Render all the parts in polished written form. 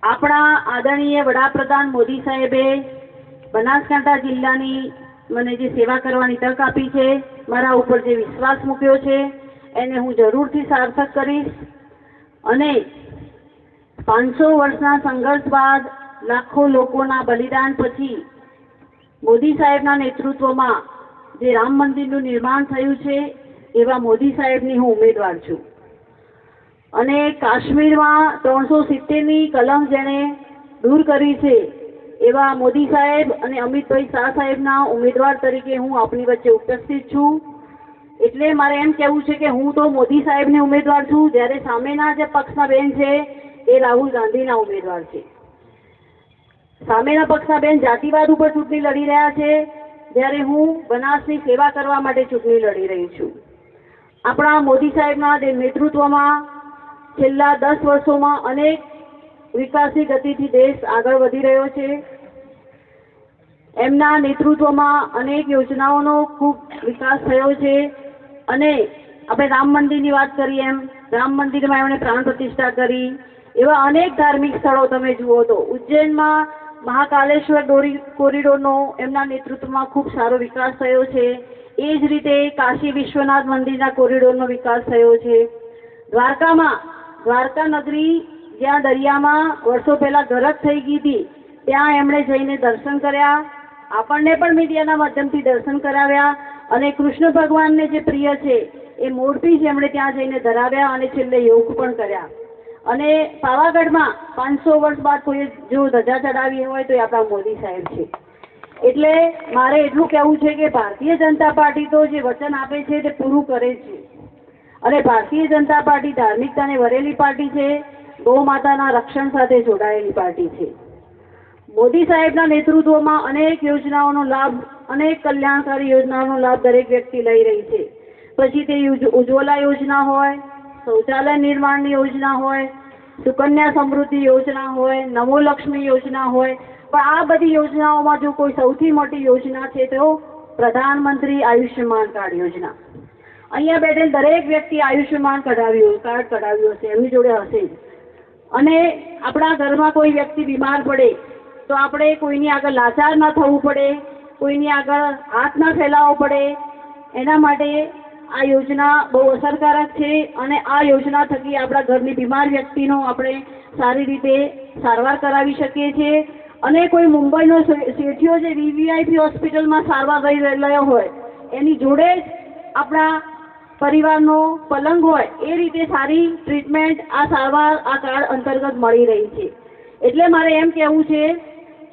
આપણા આદરણીય વડાપ્રધાન મોદી સાહેબે બનાસકાંઠા જિલ્લાની મને જે સેવા કરવાની તક આપી છે, મારા ઉપર જે વિશ્વાસ મૂક્યો છે, એને હું જરૂરથી સાર્થક કરીશ. અને 500 વર્ષના સંઘર્ષ બાદ લાખો લોકોના બલિદાન પછી મોદી સાહેબના નેતૃત્વમાં જે રામ મંદિરનું નિર્માણ થયું છે, એવા મોદી સાહેબની હું ઉમેદવાર છું. અને કાશ્મીરમાં 370ની કલમ જેણે દૂર કરી છે, એવા મોદી સાહેબ અને અમિતભાઈ શાહ સાહેબના ઉમેદવાર તરીકે હું આપની વચ્ચે ઉપસ્થિત છું. એટલે મારે એમ કહેવું છે કે હું તો મોદી સાહેબની ઉમેદવાર છું, જ્યારે સામેના જે પક્ષના બેન છે એ રાહુલ ગાંધીના ઉમેદવાર છે. સામેના પક્ષના બેન જાતિવાદ ઉપર ચૂંટણી લડી રહ્યા છે, જ્યારે હું બનાસની સેવા કરવા માટે ચૂંટણી લડી રહી છું. આપણા મોદી સાહેબના નેતૃત્વમાં છેલ્લા 10 વર્ષોમાં અનેક વિકાસની ગતિથી દેશ આગળ વધી રહ્યો છે. એમના નેતૃત્વમાં અનેક યોજનાઓનો ખૂબ વિકાસ થયો છે. અને આપણે રામ મંદિરની વાત કરીએ, એમ રામ મંદિરમાં એમણે પ્રાણ પ્રતિષ્ઠા કરી. એવા અનેક ધાર્મિક સ્થળો તમે જુઓ તો ઉજ્જૈનમાં મહાકાલેશ્વર કોરિડોરનો એમના નેતૃત્વમાં ખૂબ સારો વિકાસ થયો છે. એ જ રીતે કાશી વિશ્વનાથ મંદિરના કોરિડોરનો વિકાસ થયો છે. દ્વારકા નગરી જ્યાં દરિયામાં વર્ષો પહેલા ગરક થઈ ગઈ હતી, ત્યાં એમણે જઈને દર્શન કર્યા. આપણને પણ મીડિયાના માધ્યમથી દર્શન કરાવ્યા. અને કૃષ્ણ ભગવાનને જે પ્રિય છે એ મૂર્તિ જ એમણે ત્યાં જઈને ધરાવ્યા અને છેલ્લે યોગ પણ કર્યા. અને પાવાગઢમાં 500 વર્ષ બાદ કોઈ જો ધજા ચડાવી હોય તો એ આપણા મોદી સાહેબ છે. એટલે મારે એટલું કહેવું છે કે ભારતીય જનતા પાર્ટી તો જે વચન આપે છે તે પૂરું કરે છે. અને ભારતીય જનતા પાર્ટી ધાર્મિકતાને વરેલી પાર્ટી છે, ગૌ માતાના રક્ષણ સાથે જોડાયેલી પાર્ટી છે. મોદી સાહેબના નેતૃત્વમાં અનેક યોજનાઓનો લાભ, અનેક કલ્યાણકારી યોજનાઓનો લાભ દરેક વ્યક્તિ લઈ રહી છે. પછી તે ઉજ્જવલા યોજના હોય, શૌચાલય નિર્માણની યોજના હોય, સુકન્યા સમૃદ્ધિ યોજના હોય, નમો લક્ષ્મી યોજના હોય. પણ આ બધી યોજનાઓમાં જો કોઈ સૌથી મોટી યોજના છે તો પ્રધાનમંત્રી આયુષ્યમાન કાર્ડ યોજના. અહીંયા બેઠેલ દરેક વ્યક્તિ આયુષ્યમાન કાર્ડ કઢાવ્યું હશે, એમની જોડે હશે. અને આપણા ઘરમાં કોઈ વ્યક્તિ બીમાર પડે તો આપણે કોઈની આગળ લાચાર ના થવું પડે, કોઈની આગળ હાથ ના ફેલાવવો પડે. એના માટે આ યોજના બહુ અસરકારક છે. અને આ યોજના થકી આપણા ઘરની બીમાર વ્યક્તિનો આપણે સારી રીતે સારવાર કરાવી શકીએ છીએ. અને કોઈ મુંબઈનો શેઠિયો જે VVIP હોસ્પિટલમાં સારવાર લઈ રહ્યો હોય, એની જોડે જ આપણા પરિવારનો પલંગ હોય, એ રીતે સારી ટ્રીટમેન્ટ આ સારવાર આ કાર્ડ અંતર્ગત મળી રહી છે. એટલે મારે એમ કહેવું છે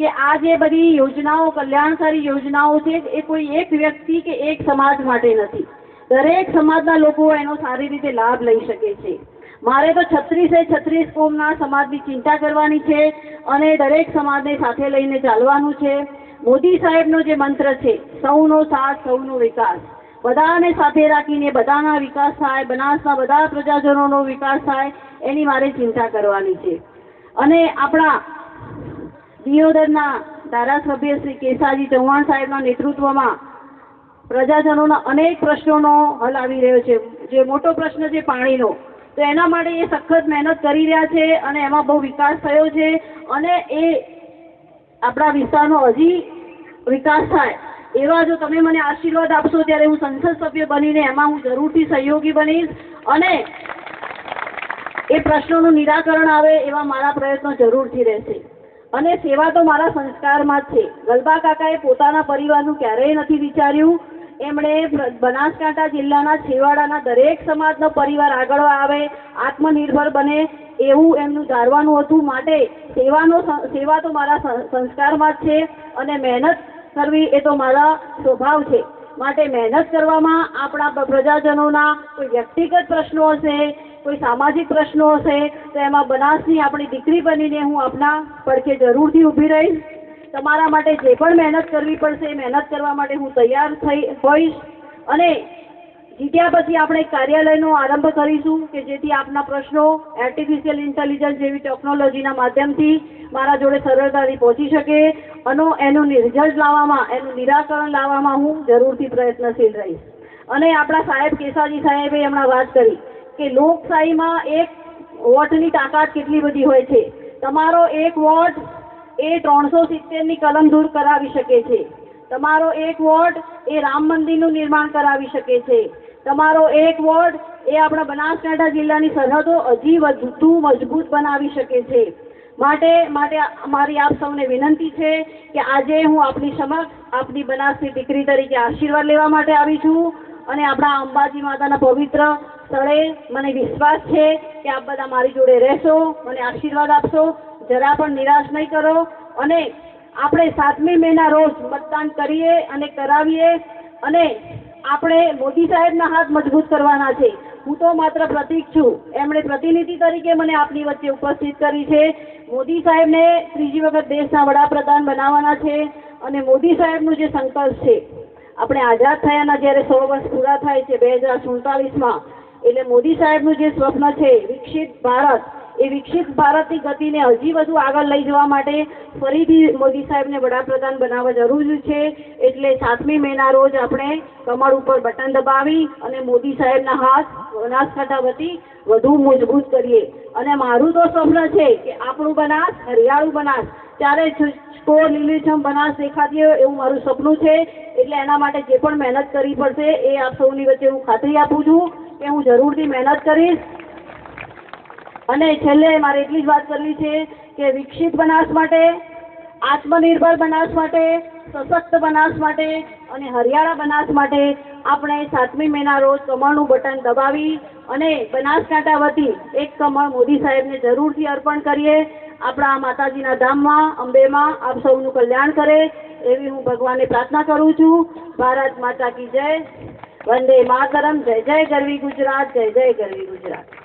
કે આ જે બધી યોજનાઓ, કલ્યાણકારી યોજનાઓ છે, એ કોઈ એક વ્યક્તિ કે એક સમાજ માટે નથી. દરેક સમાજના લોકો એનો સારી રીતે લાભ લઈ શકે છે. મારે તો 36 કોમના સમાજની ચિંતા કરવાની છે અને દરેક સમાજને સાથે લઈને ચાલવાનું છે. મોદી સાહેબનો જે મંત્ર છે, સૌનો સાથ સૌનો વિકાસ, બધાને સાથે રાખીને બધાના વિકાસ થાય, બનાસના બધા પ્રજાજનોનો વિકાસ થાય, એની મારે ચિંતા કરવાની છે. અને આપણા દિયોદરના ધારાસભ્ય શ્રી કેસાજી ચૌહાણ સાહેબના નેતૃત્વમાં પ્રજાજનોના અનેક પ્રશ્નોનો હલ આવી રહ્યો છે. જે મોટો પ્રશ્ન છે પાણીનો, તો એના માટે એ સખત મહેનત કરી રહ્યા છે અને એમાં બહુ વિકાસ થયો છે. અને એ આપણા વિસ્તારનો હજી વિકાસ થાય એવા જો તમે મને આશીર્વાદ આપશો, ત્યારે હું સંસદ સભ્ય બનીને એમાં હું જરૂરથી સહયોગી બનીશ. અને એ પ્રશ્નોનું નિરાકરણ આવે એવા મારા પ્રયત્નો જરૂરથી રહેશે. અને સેવા તો મારા સંસ્કારમાં જ છે. ગલબા કાકાએ પોતાના પરિવારનું ક્યારેય નથી વિચાર્યું. એમણે બનાસકાંઠા જિલ્લાના છેવાડાના દરેક સમાજનો પરિવાર આગળ આવે, આત્મનિર્ભર બને, એવું એમનું ધારવાનું હતું. માટે સેવા તો મારા સંસ્કારમાં જ છે. અને મહેનત કરવી એ તો મારા સ્વભાવ છે. માટે મહેનત કરવામાં આપણા પ્રજાજનોના કોઈ વ્યક્તિગત પ્રશ્નો હશે, કોઈ સામાજિક પ્રશ્નો હશે, તો એમાં બનાસની આપણી દીકરી બનીને હું આપના પડખે જરૂરથી ઊભી રહીશ. તમારા માટે જે પણ મહેનત કરવી પડશે, મહેનત કરવા માટે હું તૈયાર હોઈશ. અને જીત્યા પછી આપણે કાર્યાલયનો આરંભ કરીશું કે જેથી આપના પ્રશ્નો આર્ટિફિશિયલ ઇન્ટેલિજન્સ જેવી ટેકનોલોજીના માધ્યમથી મારા જોડે સરળતાથી પહોંચી શકે. અને એનું રિઝલ્ટ લાવવામાં, એનું નિરાકરણ લાવવામાં હું જરૂરથી પ્રયત્નશીલ રહીશ. અને આપણા સાહેબ કેસાજી સાહેબે હમણાં વાત કરી કે લોકશાહીમાં એક વોટની તાકાત કેટલી બધી હોય છે. તમારો એક વોટ એ 370ની કલમ દૂર કરાવી શકે છે. તમારો એક વોટ એ રામ મંદિરનું નિર્માણ કરાવી શકે છે. તમારો એક વોટ એ આપણા બનાસકાંઠા જિલ્લાની સરહદો હજી વધુ મજબૂત બનાવી શકે છે. માટે મારી આપ સૌને વિનંતી છે કે આજે હું આપની સમક્ષ આપની બનાસની દીકરી તરીકે આશીર્વાદ લેવા માટે આવી છું અને આપણા અંબાજી માતાના પવિત્ર સ્થળે મને વિશ્વાસ છે કે આપ બધા મારી જોડે રહેશો, મને આશીર્વાદ આપશો, જરા પણ નિરાશ નહીં કરો અને આપણે 7મી મેના રોજ મતદાન કરીએ અને કરાવીએ અને આપણે મોદી સાહેબના હાથ મજબૂત કરવાના છે. હું તો માત્ર પ્રતીક છું. એમણે પ્રતિનિધિ તરીકે મને આપની વચ્ચે ઉપસ્થિત કરી છે. મોદી સાહેબને ત્રીજી વખત દેશના વડાપ્રધાન બનાવવાના છે અને મોદી સાહેબનું જે સંકલ્પ છે, આપણે આઝાદ થયાના જ્યારે 100 વર્ષ પૂરા થાય છે 2047માં, એટલે મોદી સાહેબનું જે સ્વપ્ન છે વિકસિત ભારત, એ વિકસિત ભારતની ગતિને હજી વધુ આગળ લઈ જવા માટે ફરીથી મોદી સાહેબને વડાપ્રધાન બનાવવા જરૂરી છે. એટલે 7મી મેના રોજ આપણે કમળ ઉપર બટન દબાવી અને મોદી સાહેબના હાથ બનાસકાંઠા વતી વધુ મજબૂત કરીએ. અને મારું તો સ્વપ્ન છે કે આપણું બનાસ હરિયાળું બનાસ, ત્યારે સ્કોર લીલીછમ બનાસ દેખાતી હોય એવું મારું સપનું છે. એટલે એના માટે જે પણ મહેનત કરવી પડશે એ આપ સૌની વચ્ચે હું ખાતરી આપું છું કે હું જરૂરથી મહેનત કરીશ. અને છેલ્લે મારે એટલી જ વાત કરવી છે કે વિકસિત બનાસ માટે, આત્મનિર્ભર બનાસ માટે, સશક્ત બનાસ માટે અને હરિયાળા બનાસ માટે આપણે 7મી મેના રોજ કમળનું બટન દબાવી અને બનાસકાંઠા વતી એક કમળ મોદી સાહેબને જરૂરથી અર્પણ કરીએ. આપણા માતાજીના ધામમાં અંબેમાં આપ સૌનું કલ્યાણ કરે એવી હું ભગવાનને પ્રાર્થના કરું છું. ભારત માતા કી જય. વંદે માતરમ. જય જય ગરવી ગુજરાત. જય જય ગરવી ગુજરાત.